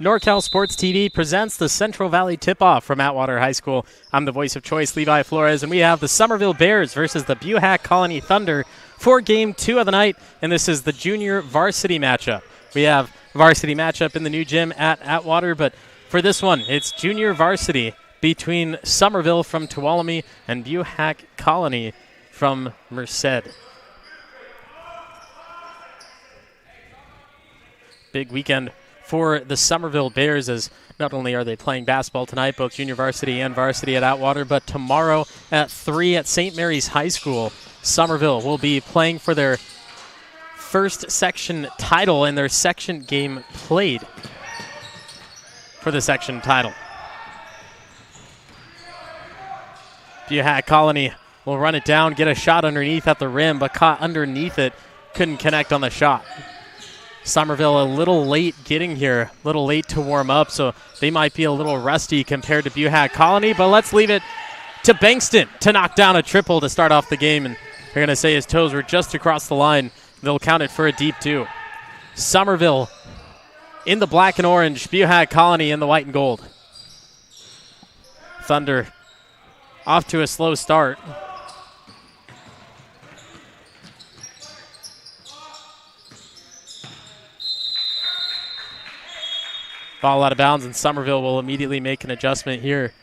NorCal Sports TV presents the Central Valley Tip-Off from Atwater High School. I'm the voice of choice, Levi Flores, and we have the Summerville Bears versus the Buhach Colony Thunder for Game 2 of the night, and this is the junior varsity matchup. We have varsity matchup in the new gym at Atwater, but for this one, it's junior varsity between Summerville from Tuolumne and Buhach Colony from Merced. Big weekend for the Summerville Bears, as not only are they playing basketball tonight, both junior varsity and varsity at Atwater, but tomorrow at 3 at St. Mary's High School, Summerville will be playing for their first section title and their section game played for the section title. Buhach Colony will run it down, get a shot underneath at the rim, but caught underneath it, couldn't connect on the shot. Summerville a little late getting here, a little late to warm up, so they might be a little rusty compared to Buhach Colony, but let's leave it to Bankston to knock down a triple to start off the game, and they're going to say his toes were just across the line. They'll count it for a deep two. Summerville in the black and orange, Buhach Colony in the white and gold. Thunder off to a slow start. Ball out of bounds, and Summerville will immediately make an adjustment here.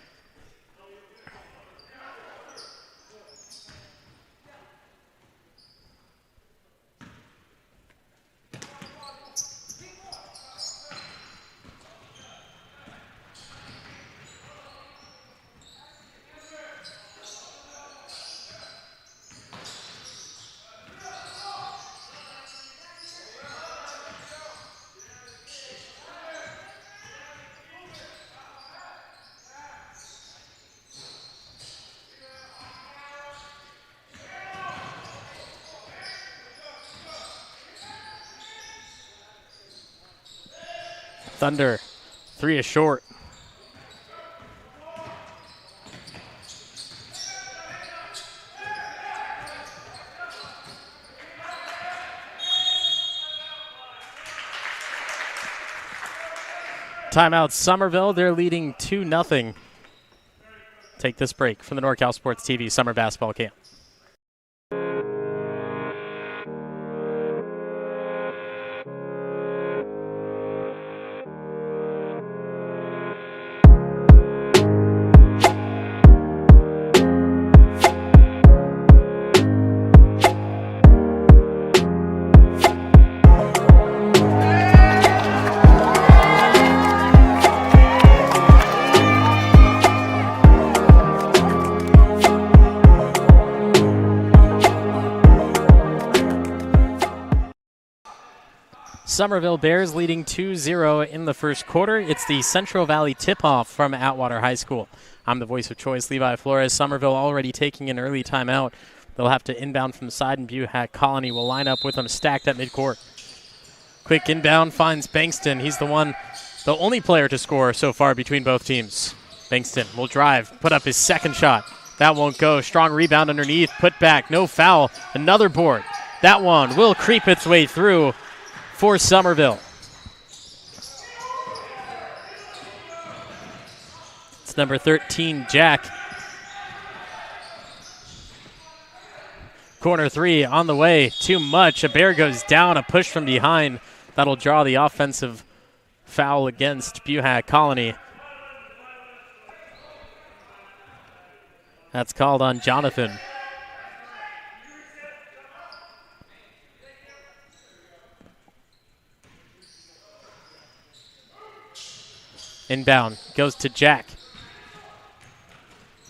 Thunder, 3 is short. Timeout Summerville. They're leading 2-0. Take this break from the NorCal Sports TV Summer Basketball Camp. Summerville Bears leading 2-0 in the first quarter. It's the Central Valley tip-off from Atwater High School. I'm the voice of choice, Levi Flores. Summerville already taking an early timeout. They'll have to inbound from the side, and Buhach Colony will line up with them stacked at midcourt. Quick inbound finds Bankston. He's the only player to score so far between both teams. Bankston will drive, put up his second shot. That won't go. Strong rebound underneath, put back, no foul. Another board. That one will creep its way through for Summerville. It's number 13, Jack. Corner three on the way. Too much. A Bear goes down. A push from behind. That'll draw the offensive foul against Buhach Colony. That's called on Jonathan. Inbound goes to Jack.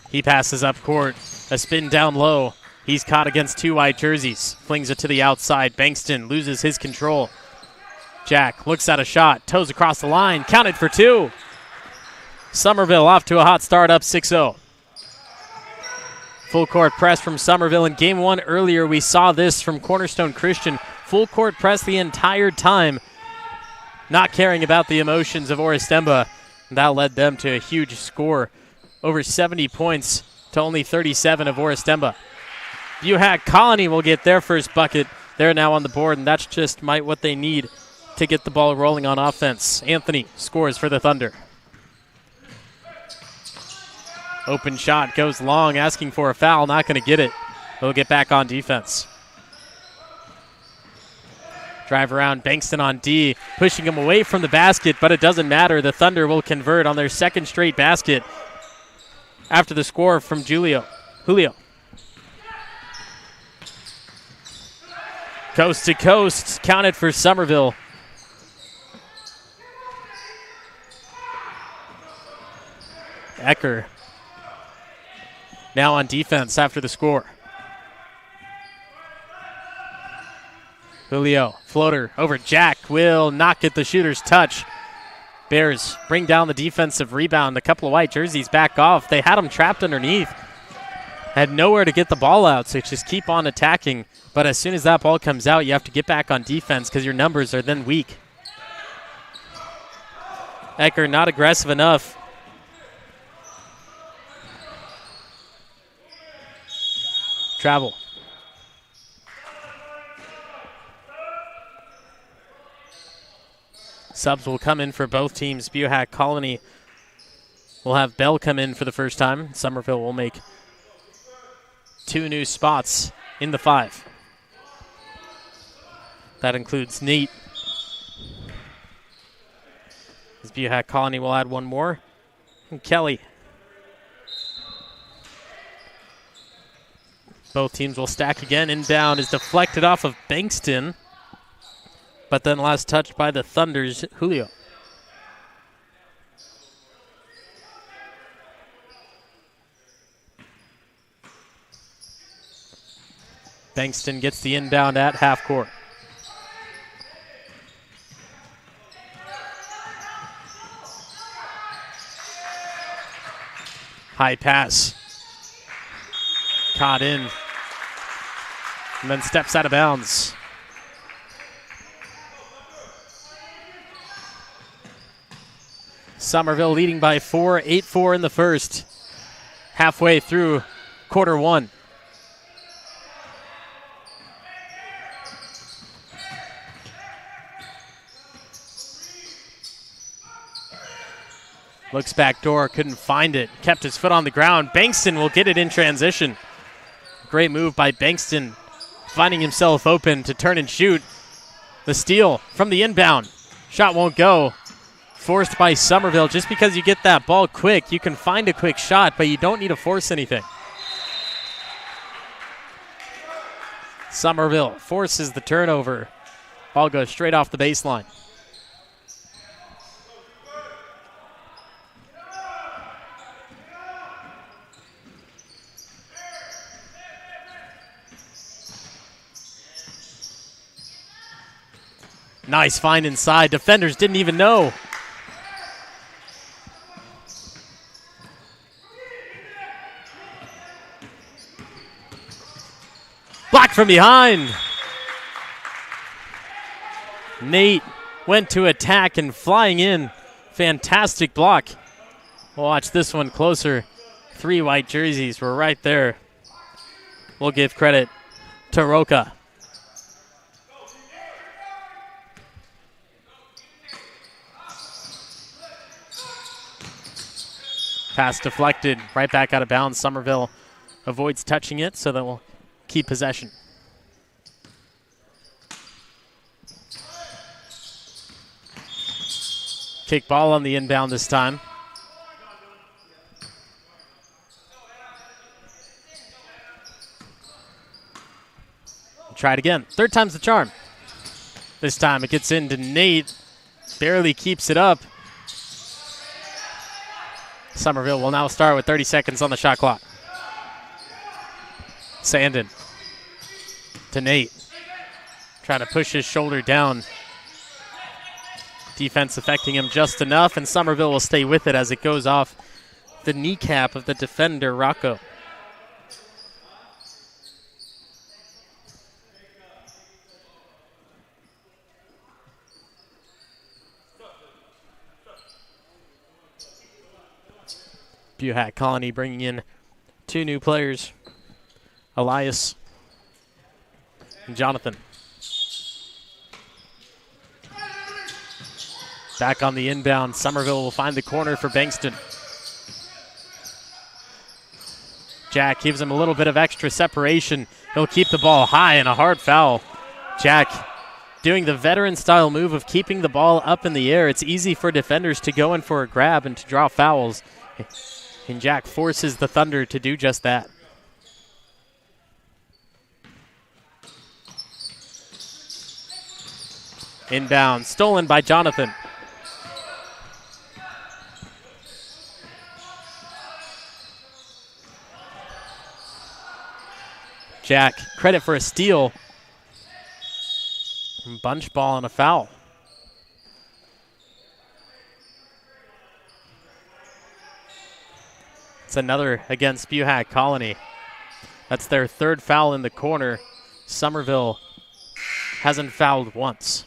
He passes up court. A spin down low. He's caught against two white jerseys. Flings it to the outside. Bankston loses his control. Jack looks at a shot. Toes across the line. Counted for two. Summerville off to a hot start, up 6-0. Full court press from Summerville. In game one earlier, we saw this from Cornerstone Christian. Full court press the entire time. Not caring about the emotions of Orostemba. That led them to a huge score. Over 70 points to only 37 of Orostemba. Buhach Colony will get their first bucket. They're now on the board, and that's just what they need to get the ball rolling on offense. Anthony scores for the Thunder. Open shot goes long, asking for a foul. Not going to get it. They'll get back on defense. Drive around, Bankston on D, pushing him away from the basket, but it doesn't matter. The Thunder will convert on their second straight basket after the score from Julio. Coast to coast, counted for Summerville. Ecker now on defense after the score. Julio, floater over Jack, will not get the shooter's touch. Bears bring down the defensive rebound. A couple of white jerseys back off. They had him trapped underneath. Had nowhere to get the ball out, so just keep on attacking. But as soon as that ball comes out, you have to get back on defense because your numbers are then weak. Ecker not aggressive enough. Travel. Subs will come in for both teams. Buhach Colony will have Bell come in for the first time. Summerville will make two new spots in the five. That includes Nate. As Buhach Colony will add one more. And Kelly. Both teams will stack again. Inbound is deflected off of Bankston. But then last touched by the Thunder's Julio. Bankston gets the inbound at half court. High pass. Caught in. And then steps out of bounds. Summerville leading by 4, 8-4 in the first. Halfway through quarter one. Looks back door, couldn't find it. Kept his foot on the ground. Bankston will get it in transition. Great move by Bankston, finding himself open to turn and shoot. The steal from the inbound. Shot won't go. Forced by Summerville. Just because you get that ball quick, you can find a quick shot, but you don't need to force anything. Summerville forces the turnover. Ball goes straight off the baseline. Nice find inside. Defenders didn't even know. Blocked from behind. Nate went to attack and flying in. Fantastic block. We'll watch this one closer. 3 white jerseys were right there. We'll give credit to Roca. Pass deflected, right back out of bounds. Summerville avoids touching it, so that will keep possession. Kick ball on the inbound this time. Try it again. Third time's the charm. This time it gets into Nate. Barely keeps it up. Summerville will now start with 30 seconds on the shot clock. Sandin to Nate. Trying to push his shoulder down. Defense affecting him just enough, and Summerville will stay with it as it goes off the kneecap of the defender, Rocco. Buhach Colony bringing in 2 new players, Elias and Jonathan. Back on the inbound, Summerville will find the corner for Bankston. Jack gives him a little bit of extra separation. He'll keep the ball high and a hard foul. Jack doing the veteran-style move of keeping the ball up in the air. It's easy for defenders to go in for a grab and to draw fouls. And Jack forces the Thunder to do just that. Inbound, stolen by Jonathan. Jack, credit for a steal. Bunch ball and a foul. It's another against Buhach Colony. That's their 3rd foul in the corner. Summerville hasn't fouled once.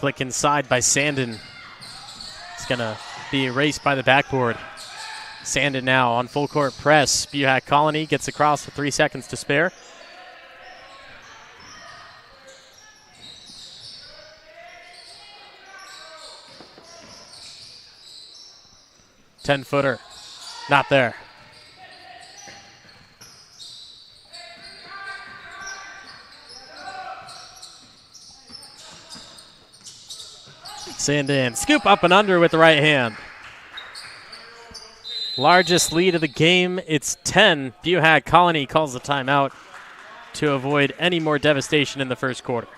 Flick inside by Sandin. It's going to be erased by the backboard. Sandin now on full court press. Buhach Colony gets across with 3 seconds to spare. Ten-footer, not there. Sandin, scoop up and under with the right hand. Largest lead of the game, it's 10. Buhach Colony calls the timeout to avoid any more devastation in the first quarter.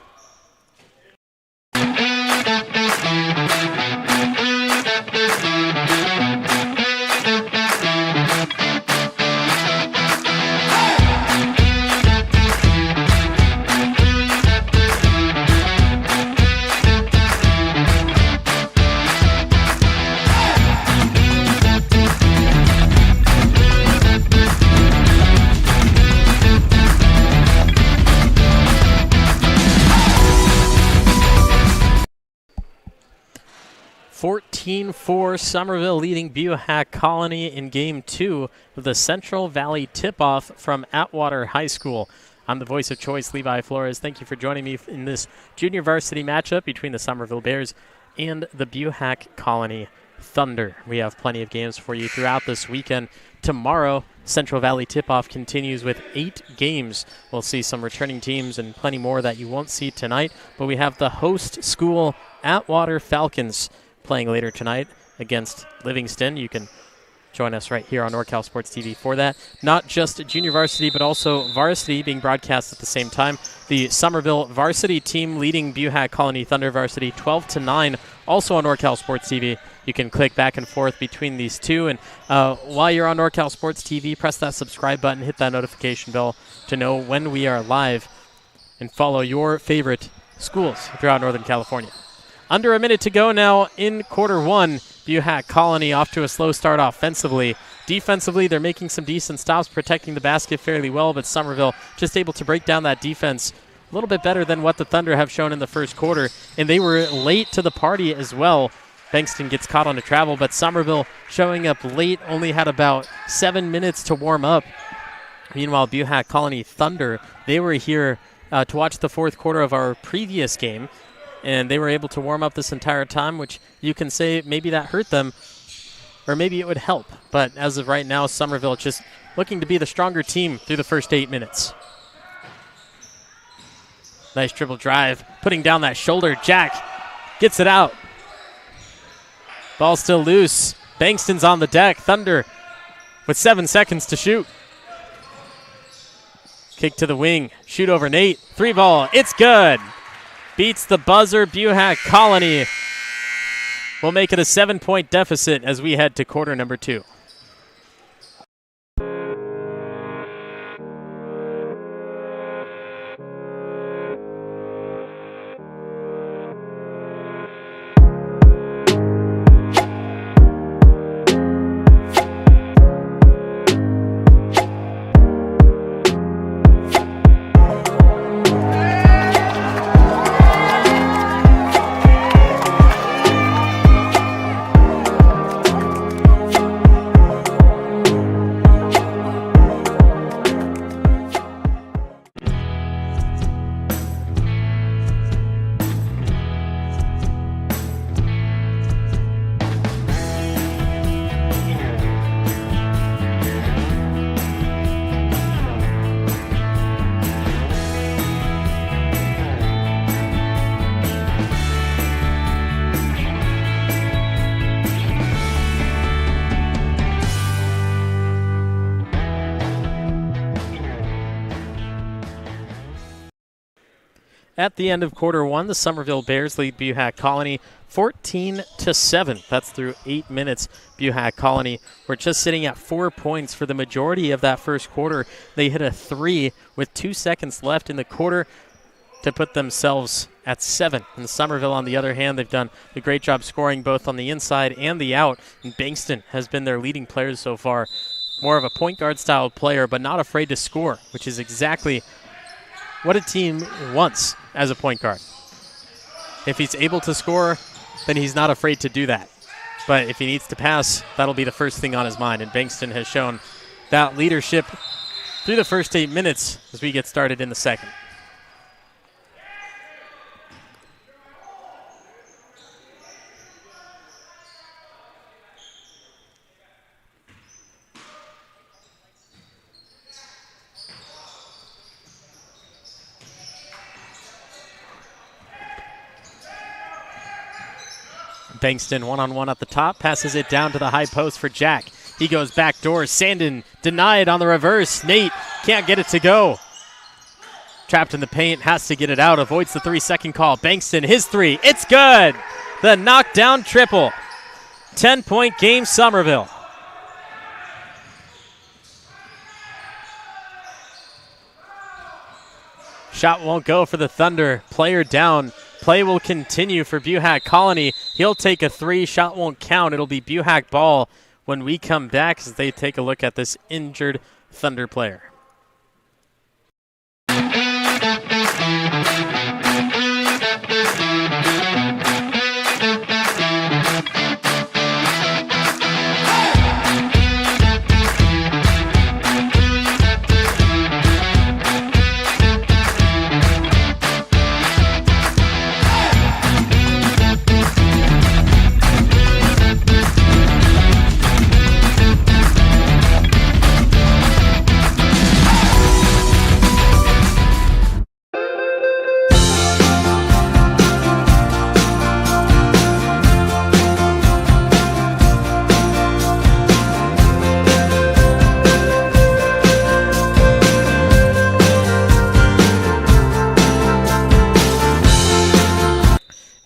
14-4, Summerville leading Buhach Colony in Game 2 of the Central Valley tip-off from Atwater High School. I'm the voice of choice, Levi Flores. Thank you for joining me in this junior varsity matchup between the Summerville Bears and the Buhach Colony Thunder. We have plenty of games for you throughout this weekend. Tomorrow, Central Valley tip-off continues with 8 games. We'll see some returning teams and plenty more that you won't see tonight. But we have the host school, Atwater Falcons, playing later tonight against Livingston. You can join us right here on NorCal Sports TV for that. Not just junior varsity, but also varsity being broadcast at the same time. The Summerville varsity team leading Buhach Colony Thunder varsity 12-9, also on NorCal Sports TV. You can click back and forth between these two. And while you're on NorCal Sports TV, press that subscribe button, hit that notification bell to know when we are live, and follow your favorite schools throughout Northern California. Under a minute to go now in quarter one. Buhach Colony off to a slow start offensively. Defensively, they're making some decent stops, protecting the basket fairly well, but Summerville just able to break down that defense a little bit better than what the Thunder have shown in the first quarter. And they were late to the party as well. Bankston gets caught on a travel, but Summerville showing up late, only had about 7 minutes to warm up. Meanwhile, Buhach Colony Thunder, they were here to watch the fourth quarter of our previous game, and they were able to warm up this entire time, which you can say maybe that hurt them, or maybe it would help. But as of right now, Summerville just looking to be the stronger team through the first 8 minutes. Nice dribble drive, putting down that shoulder. Jack gets it out. Ball still loose. Bankston's on the deck. Thunder with 7 seconds to shoot. Kick to the wing. Shoot over Nate. 3 ball. It's good. Beats the buzzer. Buhach Colony will make it a 7-point deficit as we head to quarter number 2. At the end of quarter one, the Summerville Bears lead Buhach Colony 14-7. That's through 8 minutes. Buhach Colony were just sitting at 4 points for the majority of that first quarter. They hit a 3 with 2 seconds left in the quarter to put themselves at 7. And Summerville, on the other hand, they've done a great job scoring both on the inside and the out. And Bankston has been their leading player so far. More of a point guard style player, but not afraid to score, which is exactly what a team wants as a point guard. If he's able to score, then he's not afraid to do that. But if he needs to pass, that'll be the first thing on his mind. And Bankston has shown that leadership through the first 8 minutes as we get started in the second. Bankston one-on-one at the top, passes it down to the high post for Jack. He goes back door. Sandin denied on the reverse. Nate can't get it to go. Trapped in the paint, has to get it out, avoids the 3-second call. Bankston, his 3, it's good! The knockdown triple. 10-point game, Summerville. Shot won't go for the Thunder. Player down. Play will continue for Buhach Colony. He'll take a 3. Shot won't count. It'll be Buhach ball when we come back as they take a look at this injured Thunder player.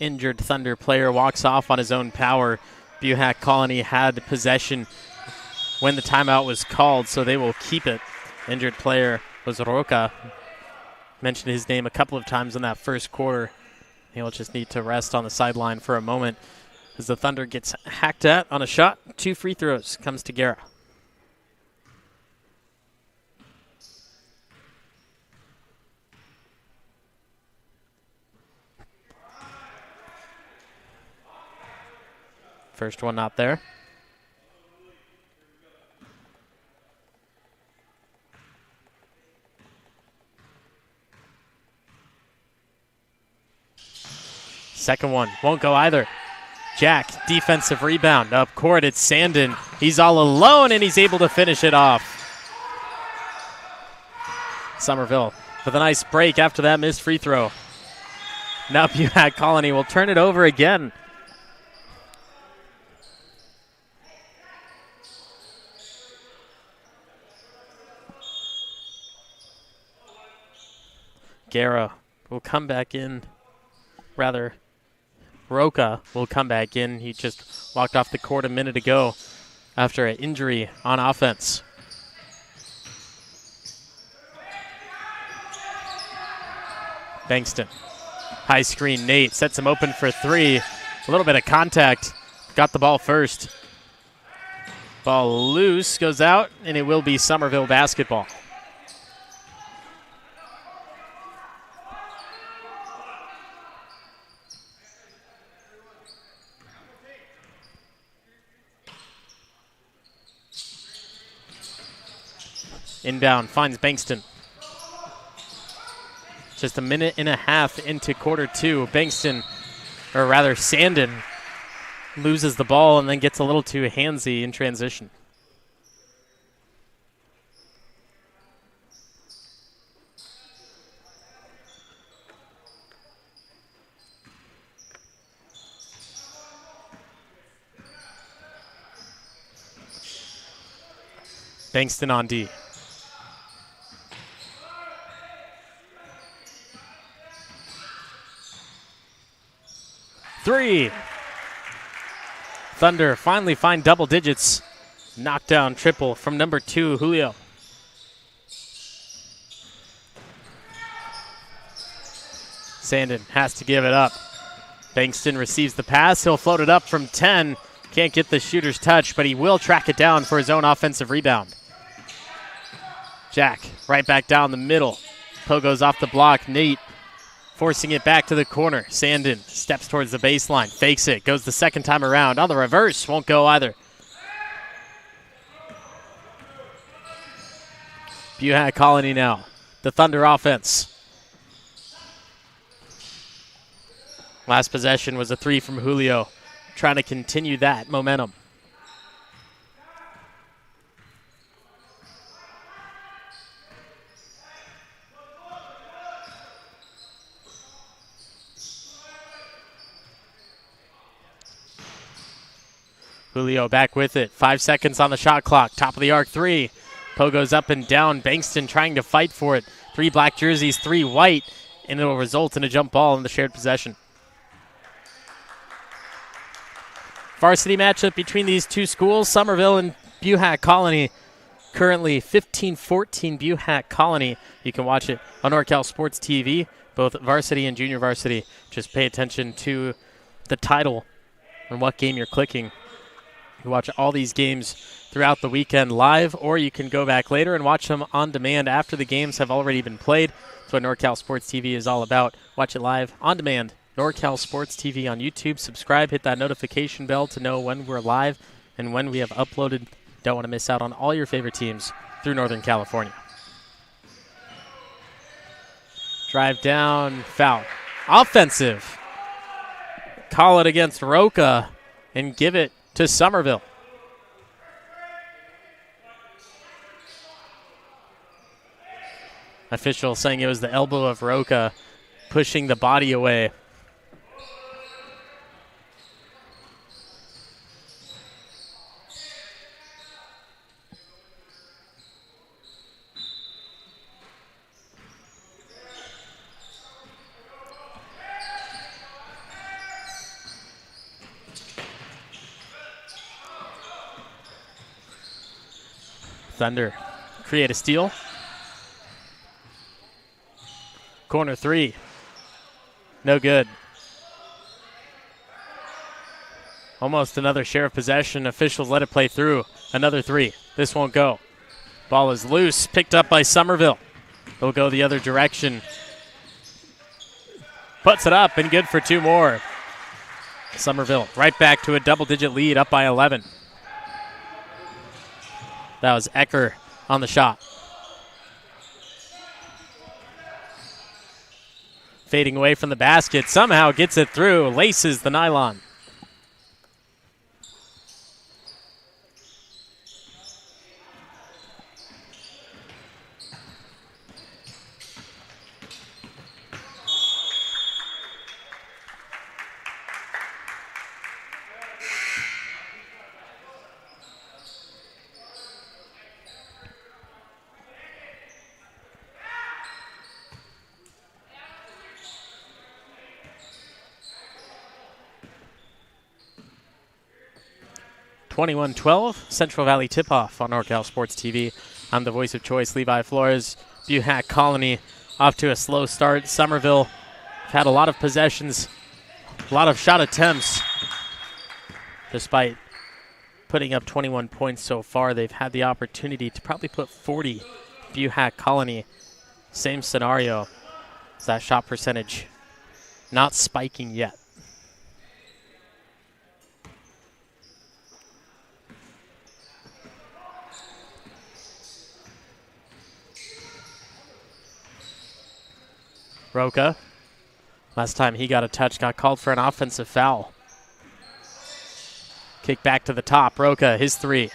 injured Thunder player walks off on his own power. Buhach Colony had possession when the timeout was called, so they will keep it. Injured player was Roca. Mentioned his name a couple of times in that first quarter. He'll just need to rest on the sideline for a moment as the Thunder gets hacked at on a shot. 2 free throws comes to Guerra. First one not there. Second one won't go either. Jack, defensive rebound. Up court, it's Sandin. He's all alone, and he's able to finish it off. Summerville with a nice break after that missed free throw. Now Buhach Colony will turn it over again. Guerra will come back in. Rather, Roca will come back in. He just walked off the court a minute ago after an injury on offense. Bankston. High screen, Nate sets him open for 3. A little bit of contact. Got the ball first. Ball loose, goes out, and it will be Summerville basketball. Inbound finds Bankston. Just a minute and a half into quarter 2. Bankston, or rather Sandin, loses the ball and then gets a little too handsy in transition. Bankston on D. 3. Thunder finally find double digits. Knockdown triple from number 2, Julio. Sandin has to give it up. Bankston receives the pass. He'll float it up from 10. Can't get the shooter's touch, but he will track it down for his own offensive rebound. Jack right back down the middle. Pogo's off the block. Nate forcing it back to the corner. Sandin steps towards the baseline, fakes it, goes the second time around. On the reverse, won't go either. Buhach Colony now. The Thunder offense. Last possession was a 3 from Julio, trying to continue that momentum. Julio back with it. 5 seconds on the shot clock. Top of the arc 3. Pogo's up and down. Bankston trying to fight for it. 3 black jerseys, 3 white, and it'll result in a jump ball in the shared possession. Varsity matchup between these two schools, Summerville and Buhach Colony. Currently 15-14 Buhach Colony. You can watch it on NorCal Sports TV, both varsity and junior varsity. Just pay attention to the title and what game you're clicking. You watch all these games throughout the weekend live, or you can go back later and watch them on demand after the games have already been played. That's what NorCal Sports TV is all about. Watch it live on demand. NorCal Sports TV on YouTube. Subscribe, hit that notification bell to know when we're live and when we have uploaded. Don't want to miss out on all your favorite teams through Northern California. Drive down, foul. Offensive. Call it against Roca and give it to Summerville. Official saying it was the elbow of Roca pushing the body away. Thunder create a steal. Corner three. No good. Almost another share of possession. Officials let it play through. Another three. This won't go. Ball is loose. Picked up by Summerville. They'll go the other direction. Puts it up and good for two more. Summerville right back to a double-digit lead, up by 11. That was Ecker on the shot. Fading away from the basket. Somehow gets it through. Laces the nylon. (21-12) Central Valley tip-off on NorCal Sports TV. I'm the voice of choice, Levi Flores. Buhach Colony off to a slow start. Summerville have had a lot of possessions, a lot of shot attempts. Despite putting up 21 points so far, they've had the opportunity to probably put 40. Buhach Colony, same scenario. Is that shot percentage not spiking yet? Roca, last time he got a touch, got called for an offensive foul. Kick back to the top. Roca, his three.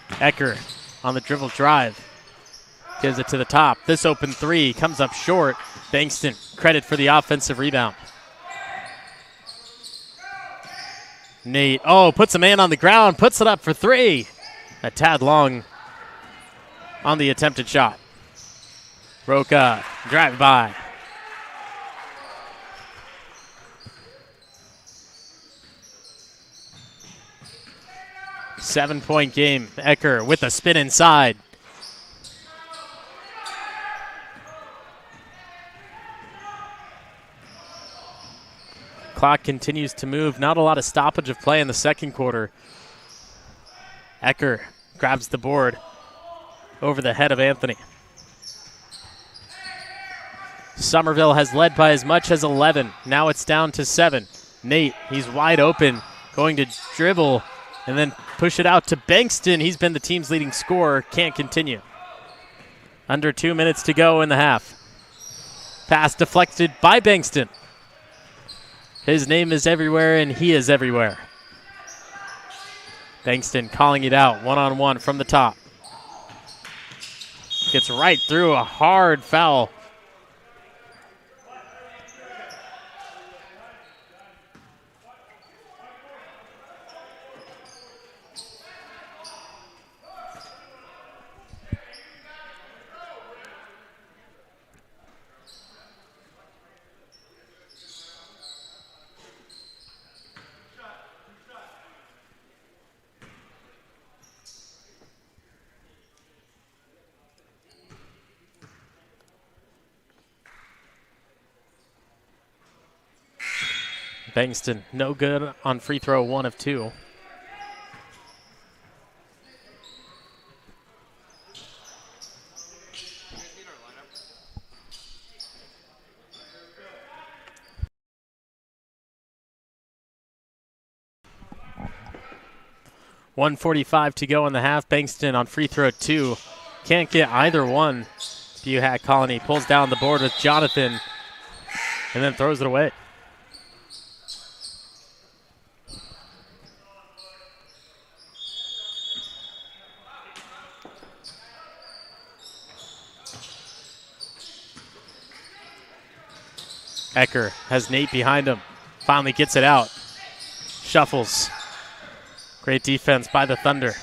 Ecker on the dribble drive. Gives it to the top. This open three comes up short. Bankston, credit for the offensive rebound. Nate, puts a man on the ground, puts it up for three. A tad long on the attempted shot. Roca, drive by. Seven-point game. Ecker with a spin inside. Clock continues to move. Not a lot of stoppage of play in the second quarter. Ecker grabs the board over the head of Anthony. Summerville has led by as much as 11. Now it's down to 7. Nate, he's wide open, going to dribble and then push it out to Bankston. He's been the team's leading scorer. Can't continue. Under 2 minutes to go in the half. Pass deflected by Bankston. His name is everywhere and he is everywhere. Bankston calling it out, one-on-one from the top. Gets right through a hard foul. Bankston, no good on free throw 1 of 2. .145 to go in the half. Bankston on free throw 2. Can't get either one. Buhach Colony pulls down the board with Jonathan and then throws it away. Ecker has Nate behind him. Finally gets it out. Shuffles. Great defense by the Thunder.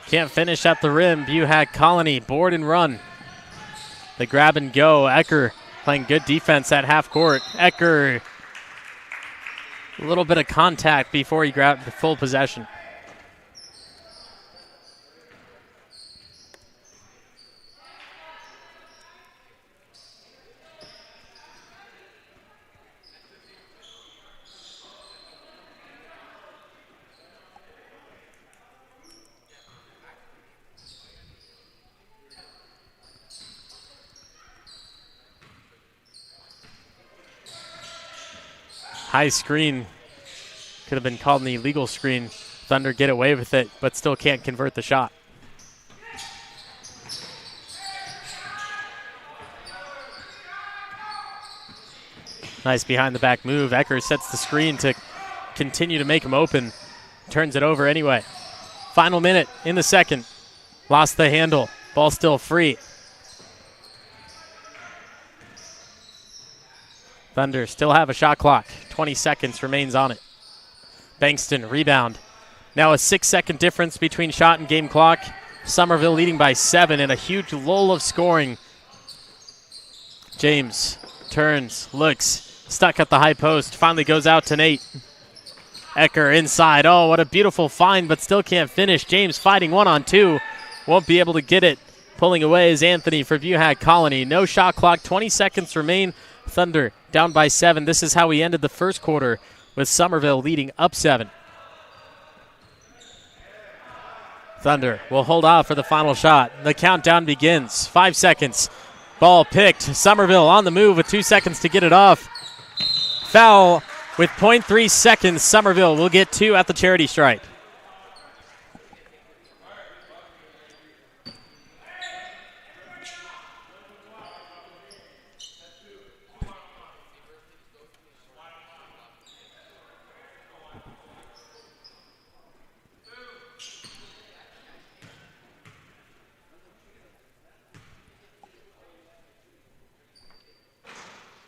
Can't finish at the rim. Buhach Colony, board and run. The grab and go. Ecker playing good defense at half court. Ecker, a little bit of contact before he grabbed the full possession. High screen. Could have been called an illegal screen. Thunder get away with it, but still can't convert the shot. Nice behind the back move. Ecker sets the screen to continue to make him open. Turns it over anyway. Final minute in the second. Lost the handle. Ball still free. Thunder still have a shot clock. 20 seconds remains on it. Bankston, rebound. Now a 6-second difference between shot and game clock. Summerville leading by 7 and a huge lull of scoring. James turns, looks, stuck at the high post. Finally goes out to Nate. Ecker inside. Oh, what a beautiful find, but still can't finish. James fighting 1-on-2. Won't be able to get it. Pulling away is Anthony for Buhach Colony. No shot clock. 20 seconds remain. Thunder down by 7. This is how we ended the first quarter, with Summerville leading up 7. Thunder will hold off for the final shot. The countdown begins. 5 seconds. Ball picked. Summerville on the move with 2 seconds to get it off. Foul with 0.3 seconds. Summerville will get 2 at the charity stripe.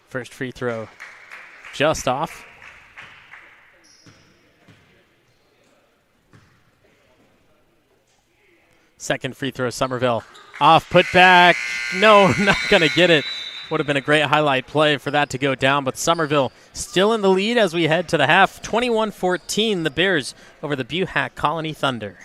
First free throw just off. Second free throw, Summerville. Off, put back. No, not going to get it. Would have been a great highlight play for that to go down, but Summerville still in the lead as we head to the half. 21-14, the Bears over the Buhach Colony Thunder.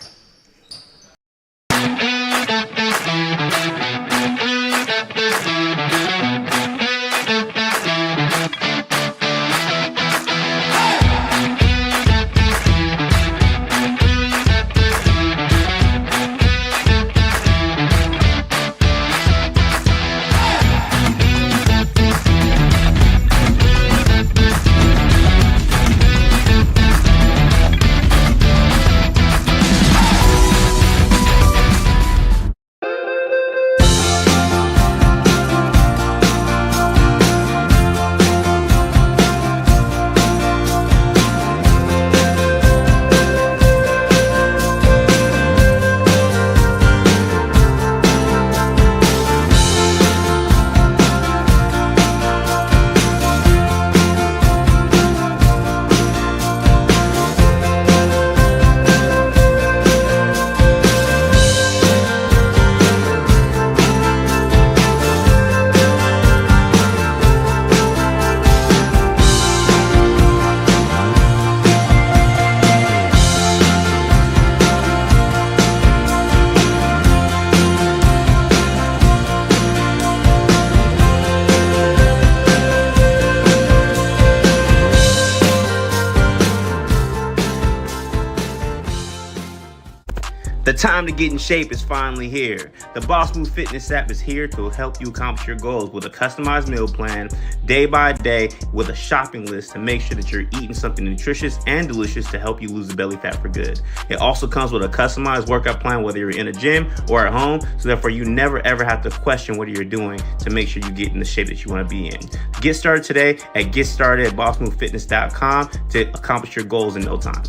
The time to get in shape is finally here. The Boss Move Fitness app is here to help you accomplish your goals with a customized meal plan, day by day, with a shopping list to make sure that you're eating something nutritious and delicious to help you lose the belly fat for good. It also comes with a customized workout plan, whether you're in a gym or at home, so therefore you never ever have to question what you're doing to make sure you get in the shape that you want to be in. Get started today at GetStartedAtBossMoveFitness.com to accomplish your goals in no time.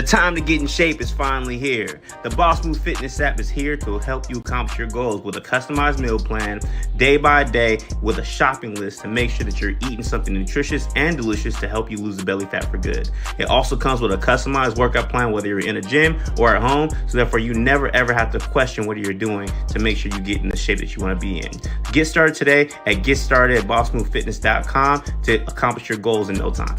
The time to get in shape is finally here. The Boss Move Fitness app is here to help you accomplish your goals with a customized meal plan, day by day, with a shopping list to make sure that you're eating something nutritious and delicious to help you lose the belly fat for good. It also comes with a customized workout plan, whether you're in a gym or at home, so therefore you never ever have to question what you're doing to make sure you get in the shape that you want to be in. Get started today at GetStartedAtBossMoveFitness.com to accomplish your goals in no time.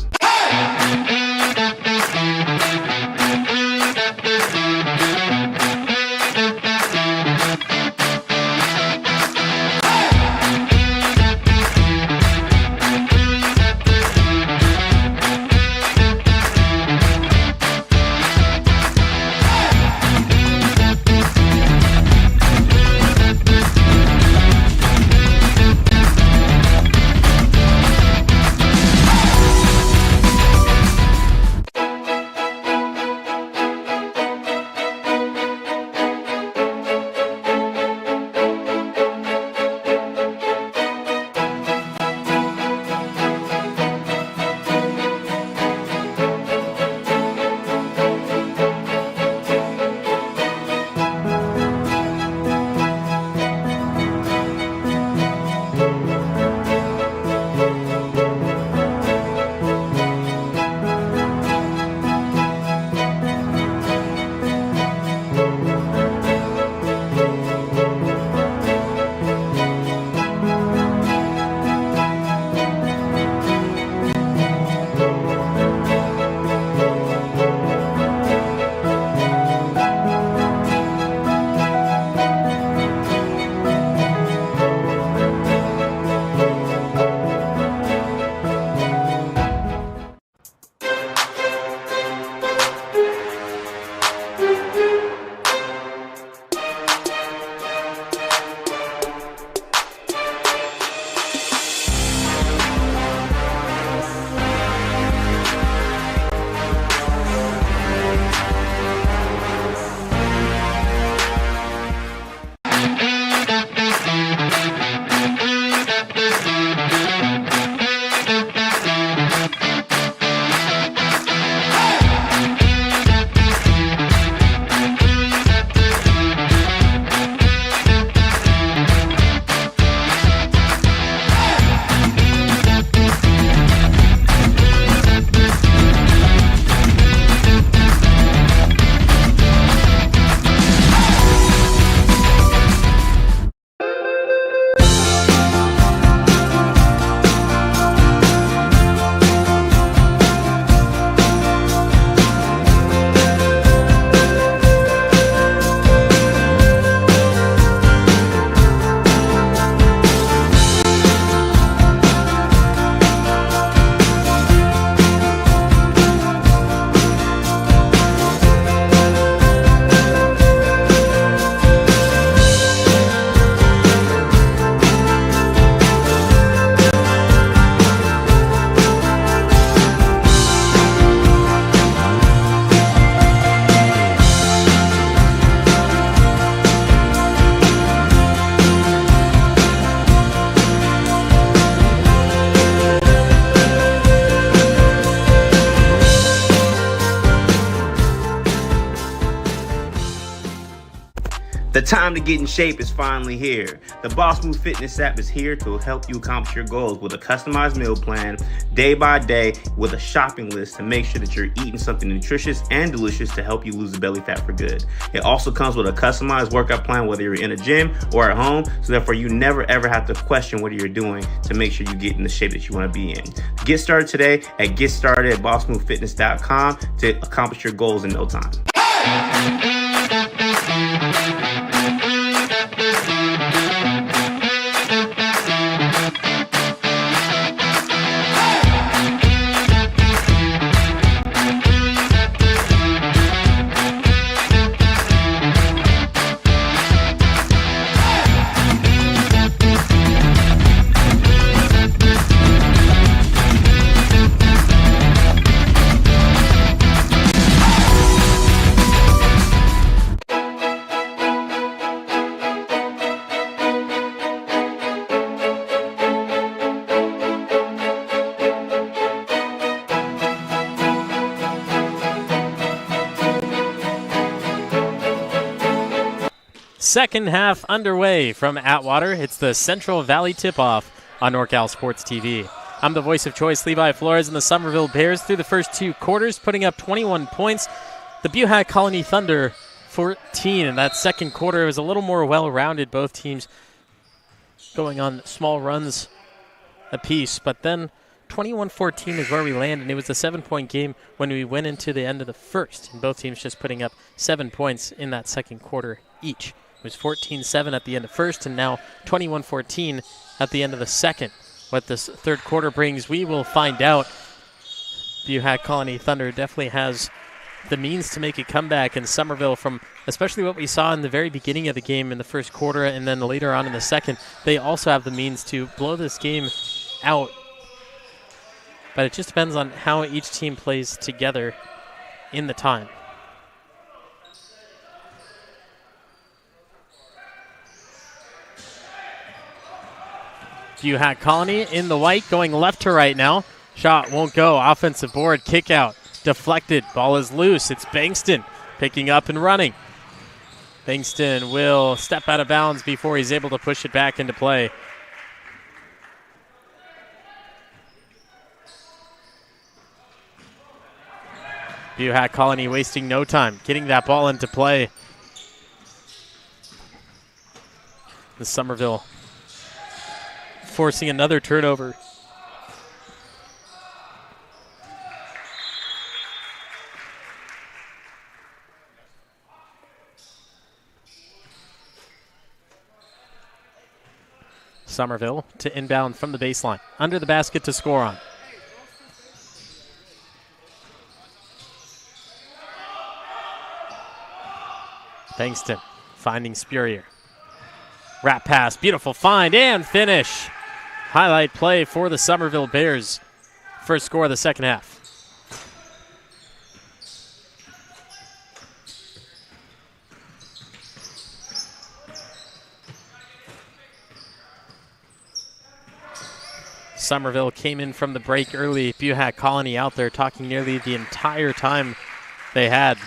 The time to get in shape is finally here. The Boss Move Fitness app is here to help you accomplish your goals with a customized meal plan, day by day, with a shopping list to make sure that you're eating something nutritious and delicious to help you lose the belly fat for good. It also comes with a customized workout plan, whether you're in a gym or at home, so therefore you never ever have to question what you're doing to make sure you get in the shape that you want to be in. Get started today at GetStartedAtBossMoveFitness.com to accomplish your goals in no time. second half underway from Atwater. It's the Central Valley tip-off on NorCal Sports TV. I'm the voice of choice, Levi Flores, and the Summerville Bears through the first 2 quarters, putting up 21 points. The Buhach Colony Thunder, 14. In that second quarter, it was a little more well-rounded, both teams going on small runs apiece. But then 21-14 is where we landed, and it was a 7-point game when we went into the end of the first, and both teams just putting up 7 points in that second quarter each. It was 14-7 at the end of first, and now 21-14 at the end of the second. What this third quarter brings, we will find out. Buhach Colony Thunder definitely has the means to make a comeback in Summerville from especially what we saw in the very beginning of the game in the first quarter and then later on in the second. They also have the means to blow this game out. But it just depends on how each team plays together in the time. Buhach Colony in the white, going left to right now. Shot won't go. Offensive board, kick out, deflected. Ball is loose. It's Bankston picking up and running. Bankston will step out of bounds before he's able to push it back into play. Buhach Colony wasting no time, getting that ball into play. The Summerville forcing another turnover. Summerville to inbound from the baseline. Under the basket to score on. Bankston finding Spurrier. Wrap pass, beautiful find and finish. Highlight play for the Summerville Bears. First score of the second half. Summerville came in from the break early. Buhach Colony out there talking nearly the entire time they had.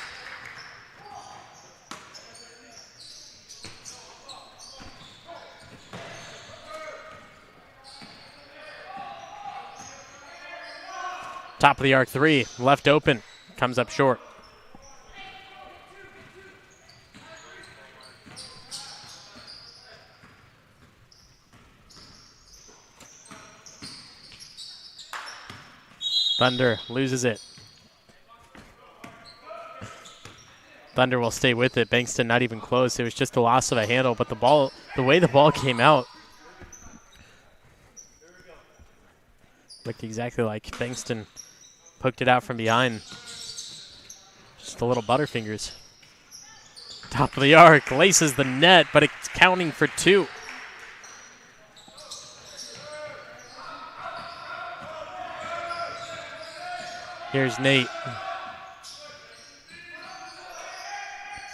Top of the arc three, left open, comes up short. Thunder loses it. Thunder will stay with it. Bankston not even close. It was just a loss of a handle, but the way the ball came out looked exactly like Bankston poked it out from behind. Just a little butterfingers. Top of the arc, laces the net, but it's counting for two. Here's Nate.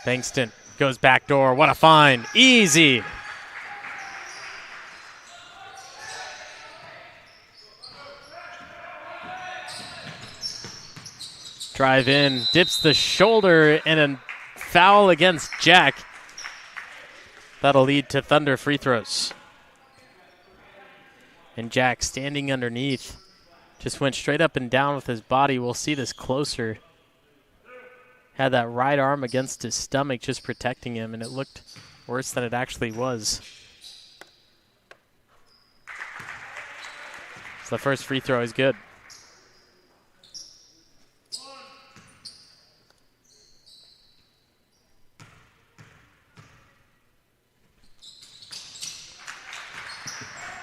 Bankston goes back door. What a find. Easy. Drive in, dips the shoulder, and a foul against Jack. That'll lead to Thunder free throws. And Jack standing underneath. Just went straight up and down with his body. We'll see this closer. Had that right arm against his stomach just protecting him, and it looked worse than it actually was. So the first free throw is good.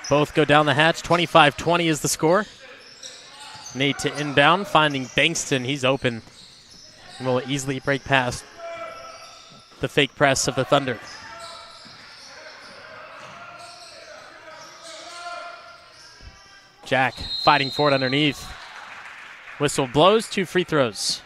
Both go down the hatch. 25-20 is the score. Nate to inbound, finding Bankston. He's open. And will easily break past the fake press of the Thunder. Jack fighting for it underneath. Whistle blows, 2 free throws.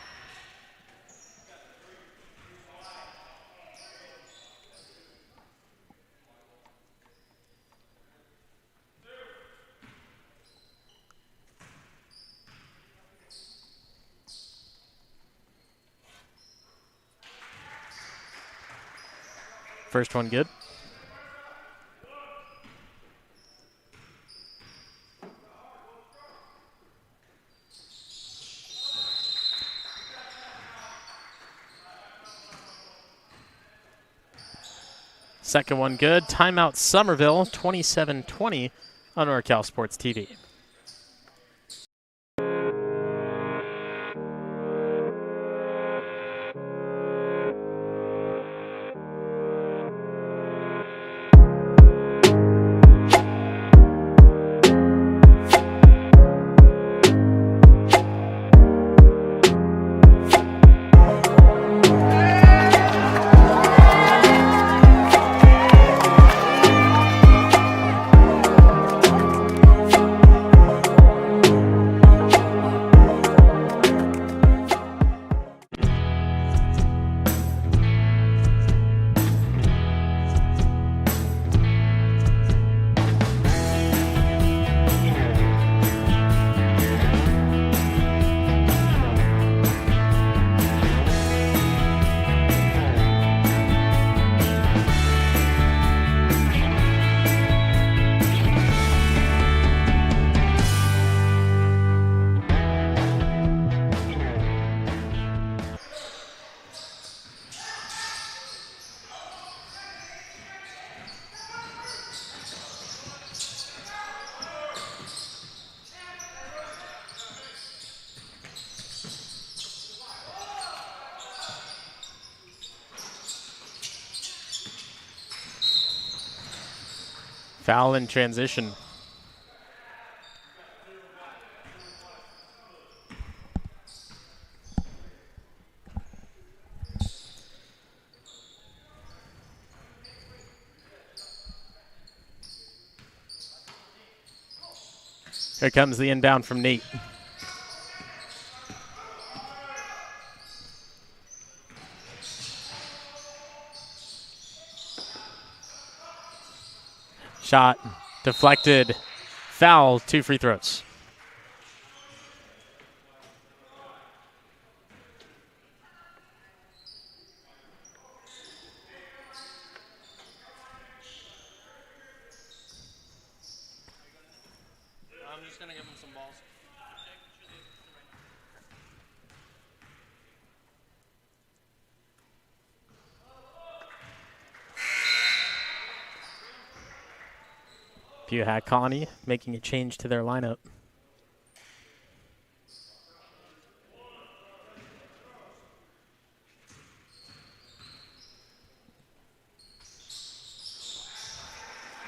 First one good. Second one good. Timeout Summerville, 27-20 on NorCal Sports TV. Foul in transition. Here comes the inbound from Nate. Shot deflected. Foul, 2 free throws. I'm just going to give him some balls. Buhach Colony making a change to their lineup.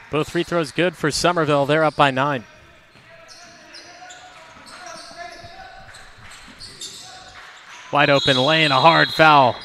Both free throws good for Summerville. They're up by 9. Wide open lane, a hard foul.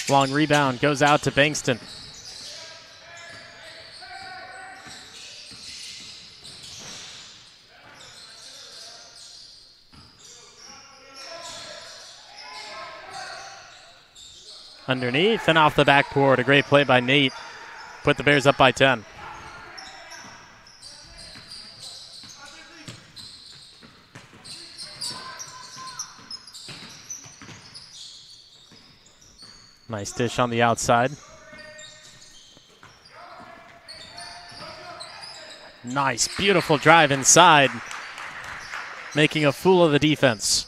Long rebound goes out to Bankston. Underneath and off the backboard. A great play by Nate. Put the Bears up by 10. Nice dish on the outside. Nice, beautiful drive inside. Making a fool of the defense.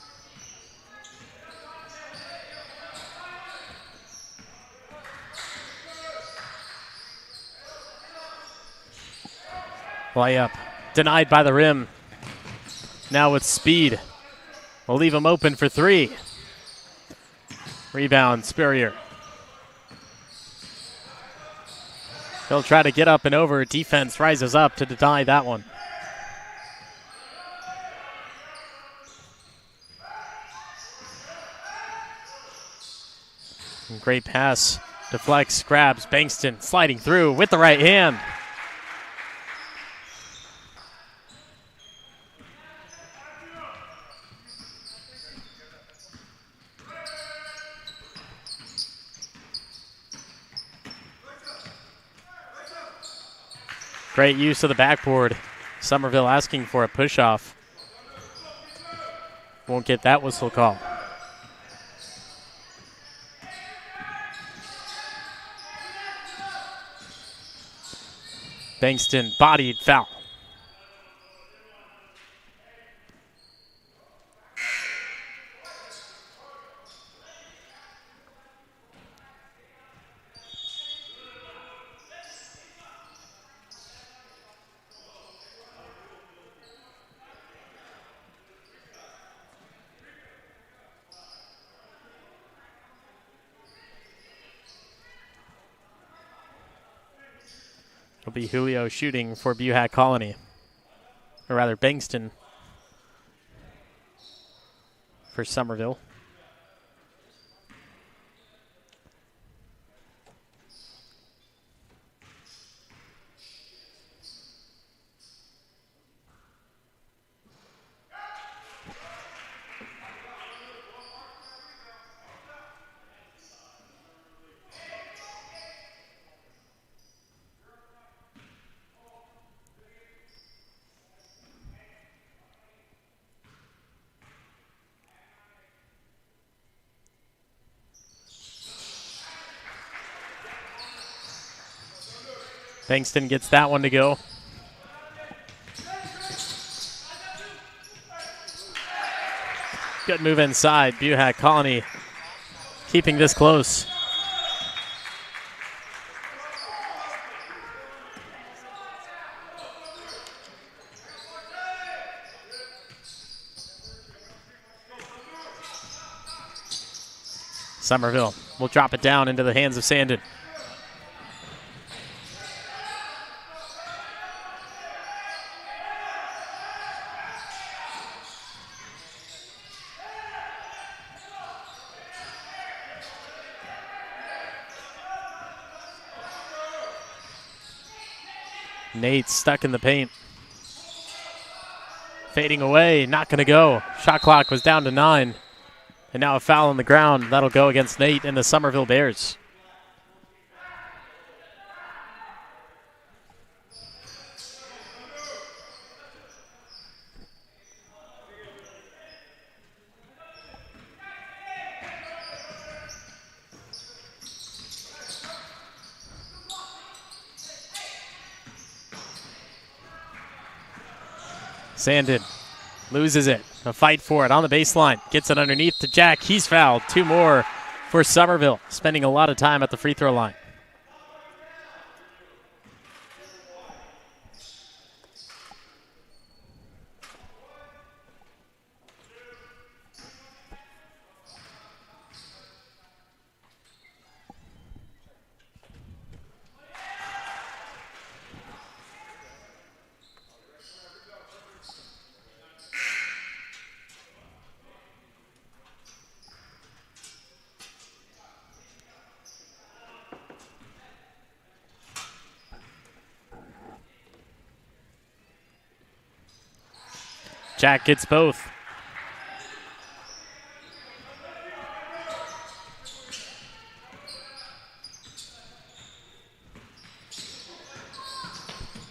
Layup denied by the rim. Now with speed. We'll leave him open for three. Rebound, Spurrier. He'll try to get up and over. Defense rises up to deny that one. Great pass. Deflects, grabs, Bankston sliding through with the right hand. Great use of the backboard. Summerville asking for a push-off. Won't get that whistle call. Bankston bodied, foul. It'll be Julio shooting for Buhach Colony. Or rather, Bankston for Summerville. Bankston gets that one to go. Good move inside. Buhach Colony keeping this close. Summerville will drop it down into the hands of Sandin. Nate stuck in the paint. Fading away, not going to go. Shot clock was down to 9. And now a foul on the ground. That'll go against Nate and the Summerville Bears. Sandin loses it. A fight for it on the baseline. Gets it underneath to Jack. He's fouled. 2 more for Summerville. Spending a lot of time at the free throw line. Jack gets both.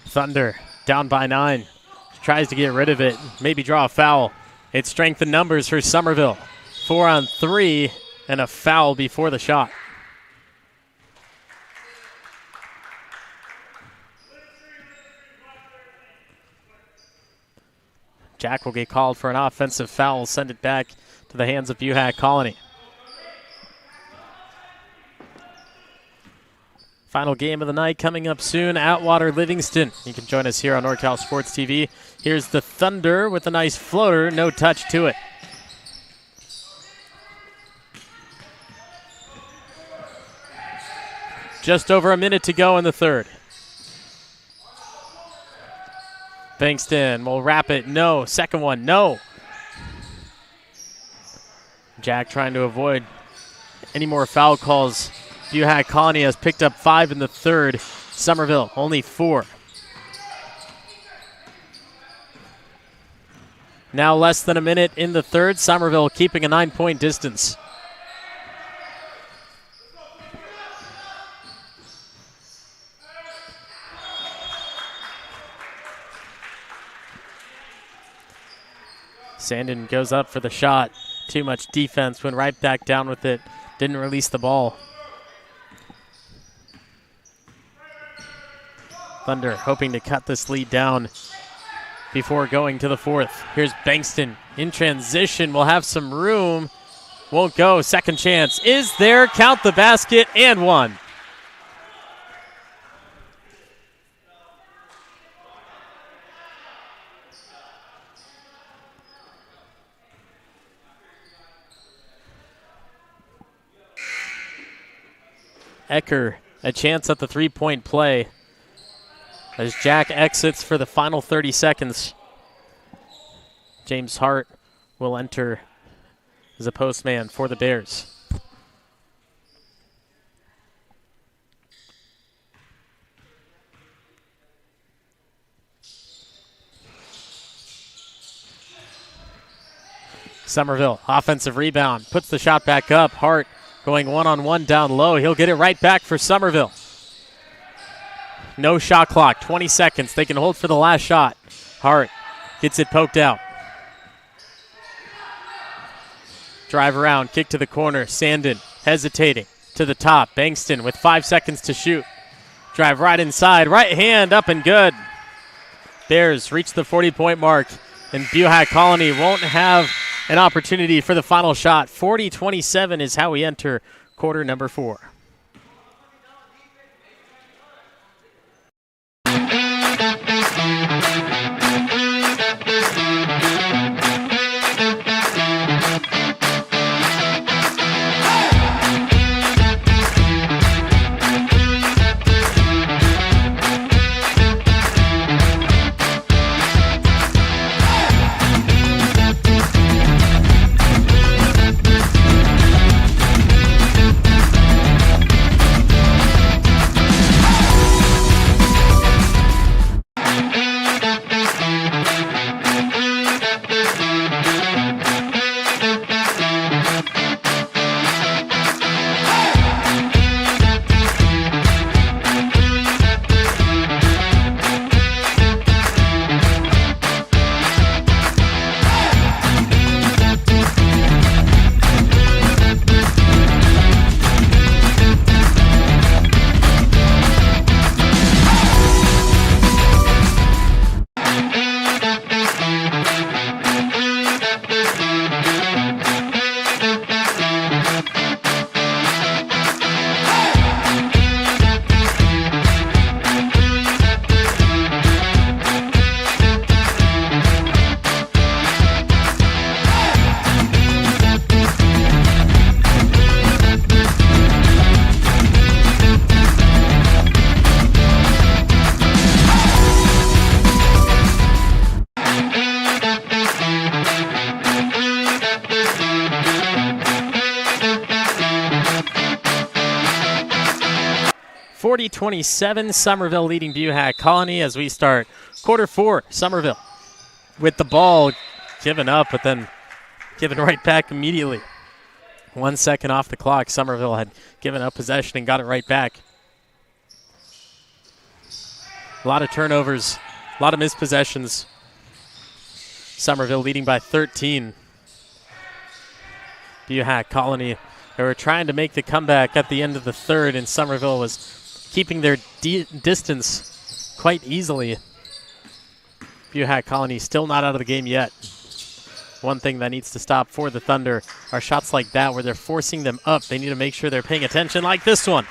Thunder down by 9. Tries to get rid of it. Maybe draw a foul. It's strength in numbers for Summerville. 4 on 3 and a foul before the shot. Jack will get called for an offensive foul. Send it back to the hands of Buhach Colony. Final game of the night coming up soon. Atwater Livingston. You can join us here on NorCal Sports TV. Here's the Thunder with a nice floater. No touch to it. Just over a minute to go in the third. Bankston will wrap it. No. Second one. No. Jack trying to avoid any more foul calls. Buhach Colony has picked up 5 in the third. Summerville only 4. Now less than a minute in the third. Summerville keeping a 9-point distance. Sandin goes up for the shot. Too much defense. Went right back down with it. Didn't release the ball. Thunder hoping to cut this lead down before going to the fourth. Here's Bankston in transition. Will have some room. Won't go. Second chance is there. Count the basket and one. Ecker, a chance at the three-point play as Jack exits for the final 30 seconds. James Hart will enter as a postman for the Bears. Summerville, offensive rebound, puts the shot back up. Hart going one-on-one down low. He'll get it right back for Summerville. No shot clock, 20 seconds. They can hold for the last shot. Hart gets it poked out. Drive around, kick to the corner. Sandin hesitating to the top. Bankston with 5 seconds to shoot. Drive right inside, right hand up and good. Bears reach the 40-point mark, and Buhach Colony won't have an opportunity for the final shot. 40-27 is how we enter quarter number 4. Summerville leading Buhach Colony as we start quarter 4. Summerville with the ball given up, but then given right back immediately. 1 second off the clock. Summerville had given up possession and got it right back. A lot of turnovers, a lot of missed possessions. Summerville leading by 13. Buhach Colony, they were trying to make the comeback at the end of the third, and Summerville was keeping their distance quite easily. Buhach Colony still not out of the game yet. One thing that needs to stop for the Thunder are shots like that where they're forcing them up. They need to make sure they're paying attention like this one.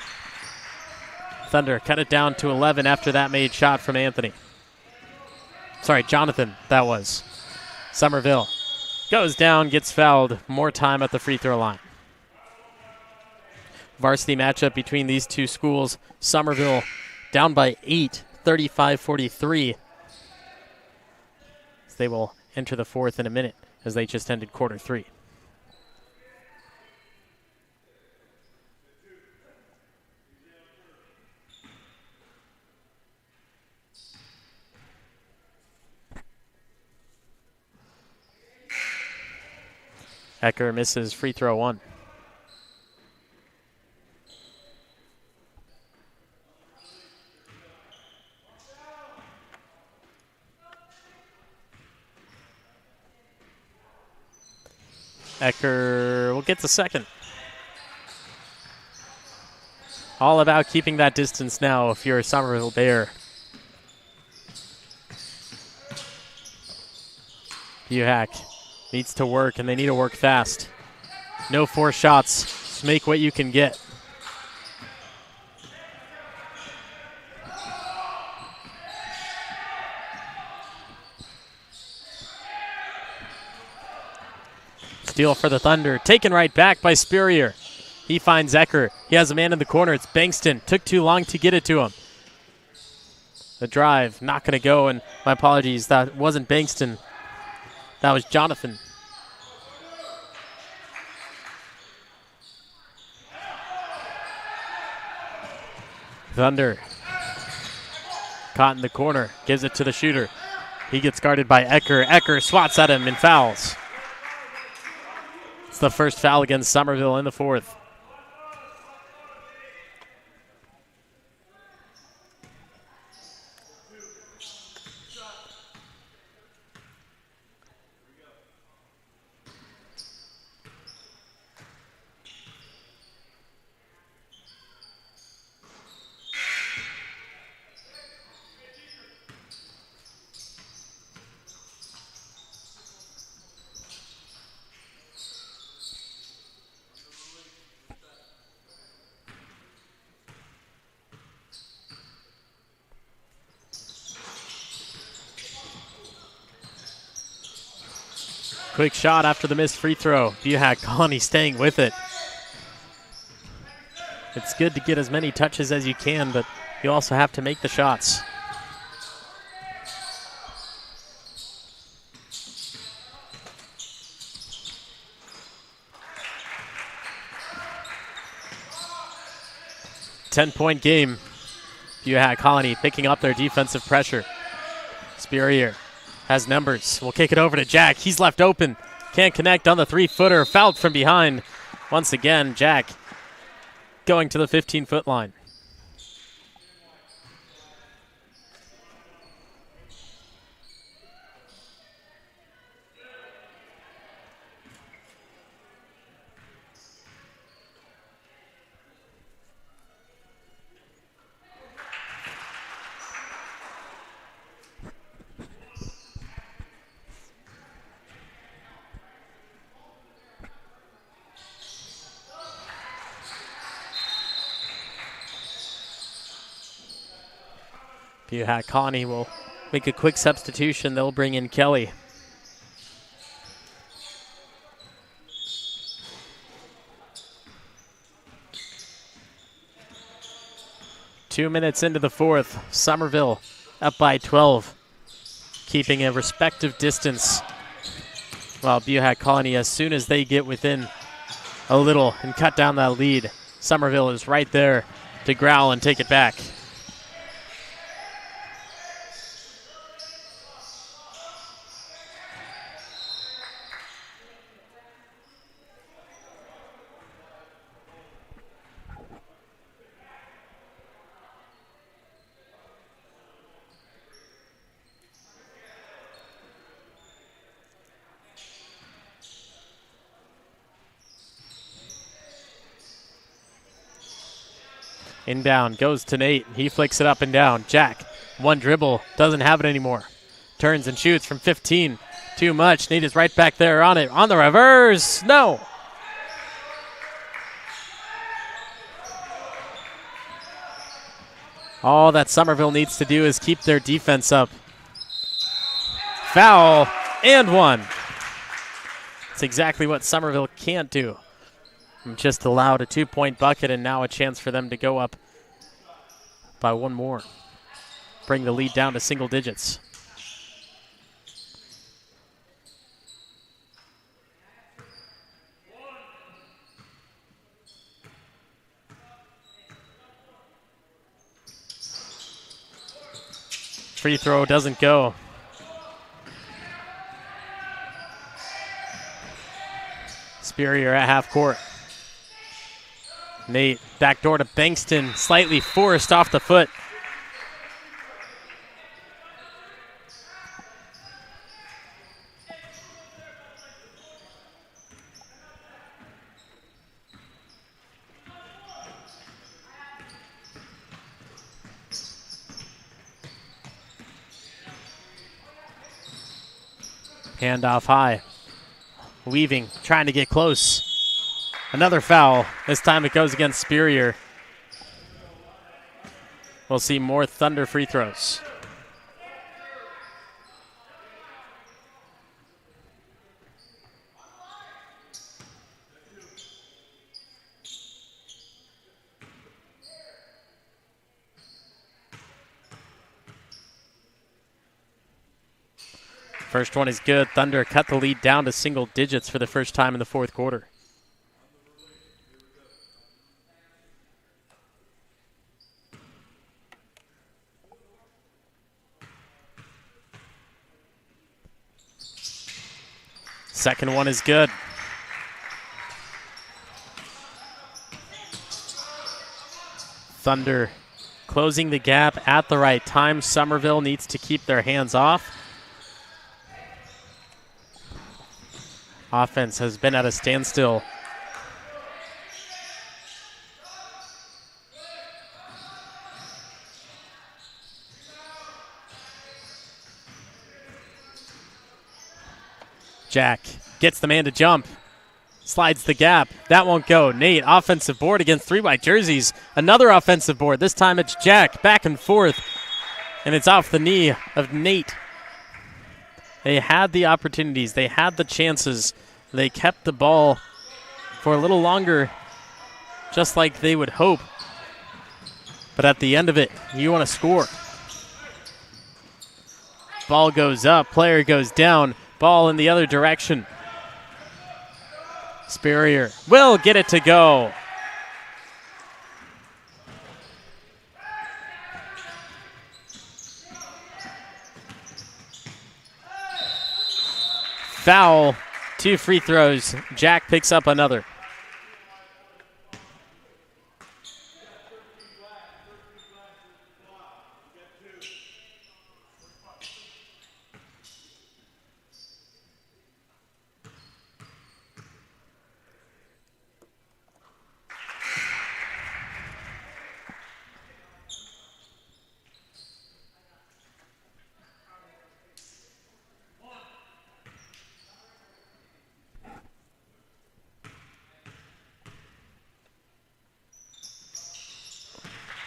Thunder cut it down to 11 after that made shot from Anthony. Sorry, Jonathan, that was. Summerville goes down, gets fouled. More time at the free throw line. Varsity matchup between these two schools. Summerville down by 8, 35-43. They will enter the fourth in a minute as they just ended quarter 3. Ecker misses free throw 1. Ecker will get the second. All about keeping that distance now if you're a Summerville Bear. Buhach needs to work, and they need to work fast. No 4 shots. Just make what you can get. Steal for the Thunder. Taken right back by Spurrier. He finds Ecker. He has a man in the corner. It's Bankston. Took too long to get it to him. The drive, not going to go, and my apologies, that wasn't Bankston. That was Jonathan. Thunder. Caught in the corner. Gives it to the shooter. He gets guarded by Ecker. Ecker swats at him and fouls. It's the first foul against Summerville in the fourth. Quick shot after the missed free throw. Buhach Colony staying with it. It's good to get as many touches as you can, but you also have to make the shots. Ten-point game. Buhach Colony picking up their defensive pressure. Spurrier has numbers. We'll kick it over to Jack. He's left open. Can't connect on the 3-footer. Fouled from behind. Once again, Jack going to the 15-foot line. Buhach Colony will make a quick substitution. They'll bring in Kelly. Two minutes into the fourth, Summerville up by 12, keeping a respective distance. While Buhach Colony, as soon as they get within a little and cut down that lead, Summerville is right there to growl and take it back. Inbound goes to Nate. He flicks it up and down. Jack, one dribble, doesn't have it anymore. Turns and shoots from 15. Too much. Nate is right back there on it. On the reverse. No. All that Summerville needs to do is keep their defense up. Foul and one. It's exactly what Summerville can't do. Just allowed a 2-point bucket and now a chance for them to go up by one more. Bring the lead down to single digits. Free throw doesn't go. Spurrier at half court. Nate backdoor to Bankston, slightly forced off the foot. Handoff high. Weaving, trying to get close. Another foul. This time it goes against Spurrier. We'll see more Thunder free throws. First one is good. Thunder cut the lead down to single digits for the first time in the fourth quarter. Second one is good. Thunder closing the gap at the right time. Summerville needs to keep their hands off. Offense has been at a standstill. Jack gets the man to jump. Slides the gap. That won't go. Nate, offensive board against 3 white jerseys. Another offensive board. This time it's Jack back and forth. And it's off the knee of Nate. They had the opportunities. They had the chances. They kept the ball for a little longer, just like they would hope. But at the end of it, you want to score. Ball goes up. Player goes down. Ball in the other direction. Spurrier will get it to go. Foul, 2 free throws. Jack picks up another.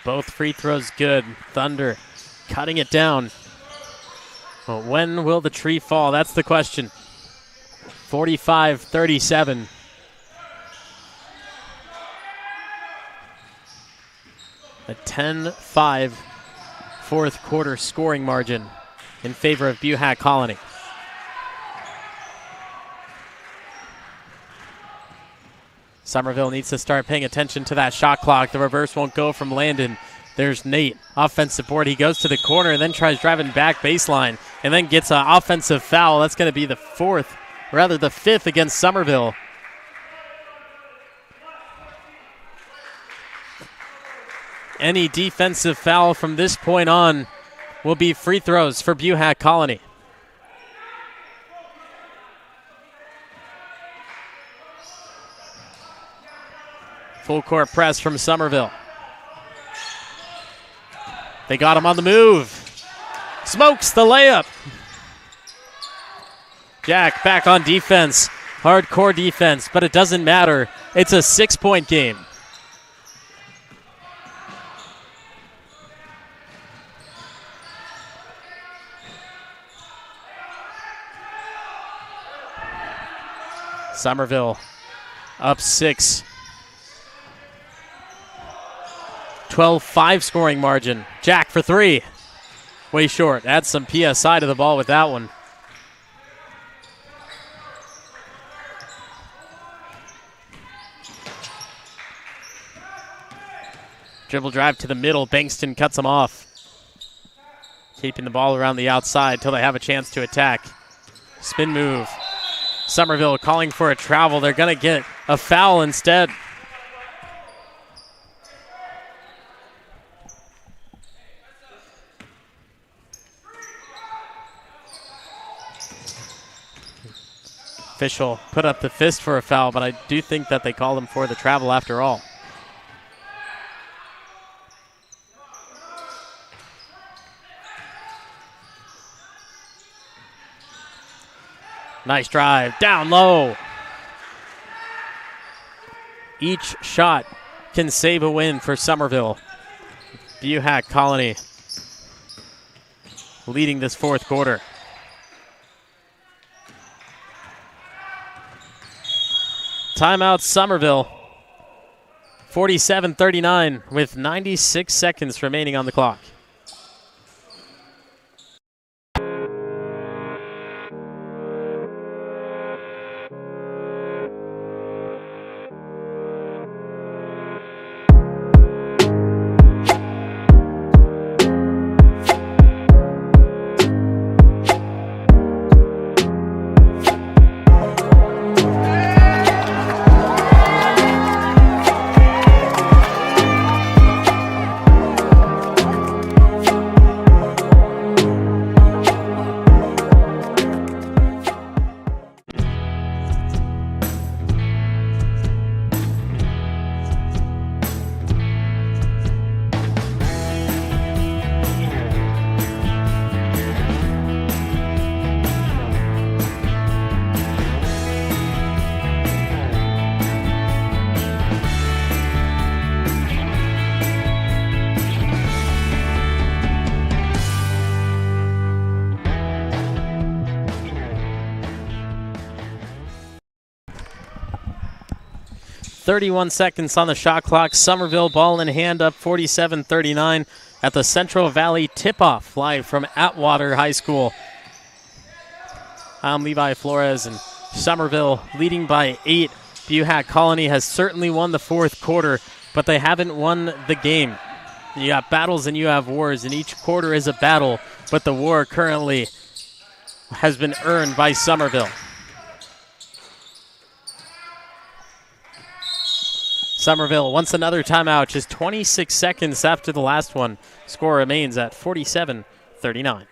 Both free throws good. Thunder cutting it down. Well, when will the tree fall? That's the question. 45-37. A 10-5 fourth quarter scoring margin in favor of Buhach Colony. Summerville needs to start paying attention to that shot clock. The reverse won't go from Landon. There's Nate. Offensive board. He goes to the corner and then tries driving back baseline and then gets an offensive foul. That's going to be the fifth against Summerville. Any defensive foul from this point on will be free throws for Buhach Colony. Full court press from Summerville. They got him on the move. Smokes the layup. Jack back on defense. Hardcore defense, but it doesn't matter. It's a 6-point game. Summerville up 6. 12-5 scoring margin. Jack for 3. Way short. Add some PSI to the ball with that one. Dribble drive to the middle. Bankston cuts him off. Keeping the ball around the outside until they have a chance to attack. Spin move. Summerville calling for a travel. They're going to get a foul instead. Official put up the fist for a foul, but I do think that they called him for the travel after all. Nice drive, down low. Each shot can save a win for Summerville. Buhach Colony leading this fourth quarter. Timeout Summerville. 47-39 with 96 seconds remaining on the clock. .31 seconds on the shot clock. Summerville ball in hand up 47-39 at the Central Valley tip-off live from Atwater High School. I'm Levi Flores, and Summerville leading by 8. Buhach Colony has certainly won the fourth quarter, but they haven't won the game. You got battles and you have wars, and each quarter is a battle, but the war currently has been earned by Summerville. Summerville wants another timeout, just 26 seconds after the last one. Score remains at 47-39.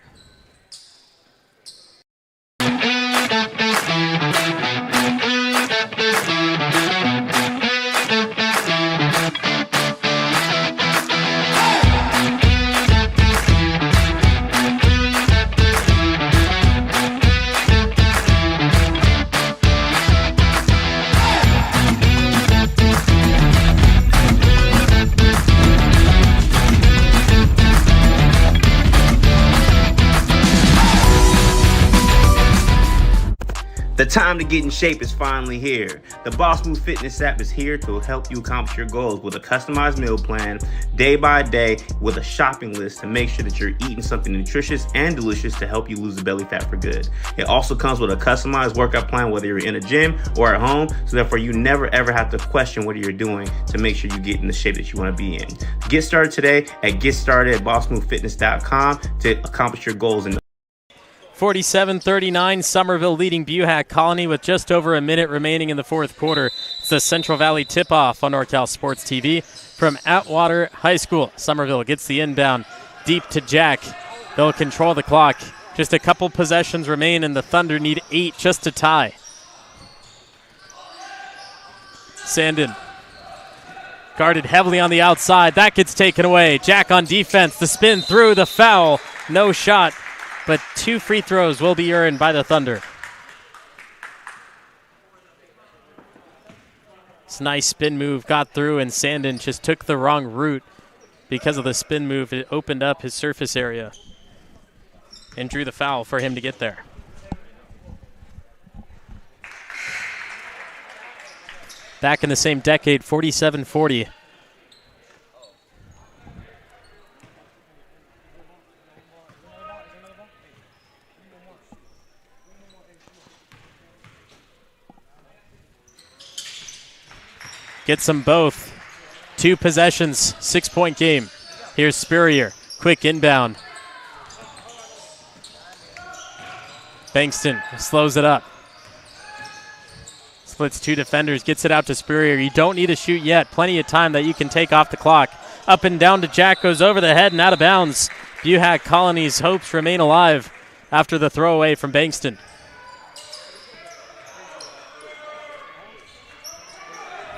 The time to get in shape is finally here. The Boss Move Fitness app is here to help you accomplish your goals with a customized meal plan, day by day, with a shopping list to make sure that you're eating something nutritious and delicious to help you lose the belly fat for good. It also comes with a customized workout plan, whether you're in a gym or at home, so therefore you never ever have to question what you're doing to make sure you get in the shape that you want to be in. Get started today at GetStarted@BossMoveFitness.com to accomplish your goals. 47-39, Summerville leading Buhach Colony with just over a minute remaining in the fourth quarter. It's the Central Valley tip-off on NorCal Sports TV from Atwater High School. Summerville gets the inbound deep to Jack. They'll control the clock. Just a couple possessions remain, and the Thunder need 8 just to tie. Sandin guarded heavily on the outside. That gets taken away. Jack on defense. The spin through, the foul. No shot. But 2 free throws will be earned by the Thunder. It's a nice spin move, got through, and Sandin just took the wrong route. Because of the spin move, it opened up his surface area and drew the foul for him to get there. back in the same decade, 47-40. Gets them both. 2 possessions, 6-point game. Here's Spurrier. Quick inbound. Bankston slows it up. Splits 2 defenders, gets it out to Spurrier. You don't need to shoot yet. Plenty of time that you can take off the clock. Up and down to Jack, goes over the head and out of bounds. Buhach Colony's hopes remain alive after the throwaway from Bankston.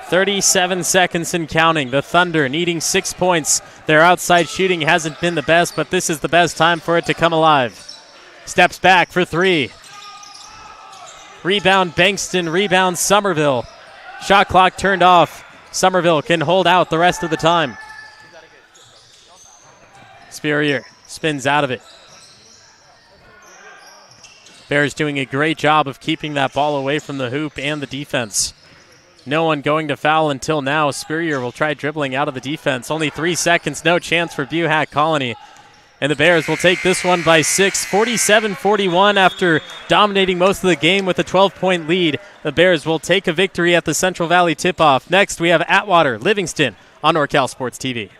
37 seconds and counting. The Thunder needing 6 points. Their outside shooting hasn't been the best, but this is the best time for it to come alive. Steps back for 3. Rebound Bankston, rebound Summerville. Shot clock turned off. Summerville can hold out the rest of the time. Spurrier spins out of it. Bears doing a great job of keeping that ball away from the hoop and the defense. No one going to foul until now. Spurrier will try dribbling out of the defense. Only 3 seconds, no chance for Buhach Colony. And the Bears will take this one by 6, 47-41 after dominating most of the game with a 12-point lead. The Bears will take a victory at the Central Valley tip-off. Next, we have Atwater, Livingston on NorCal Sports TV.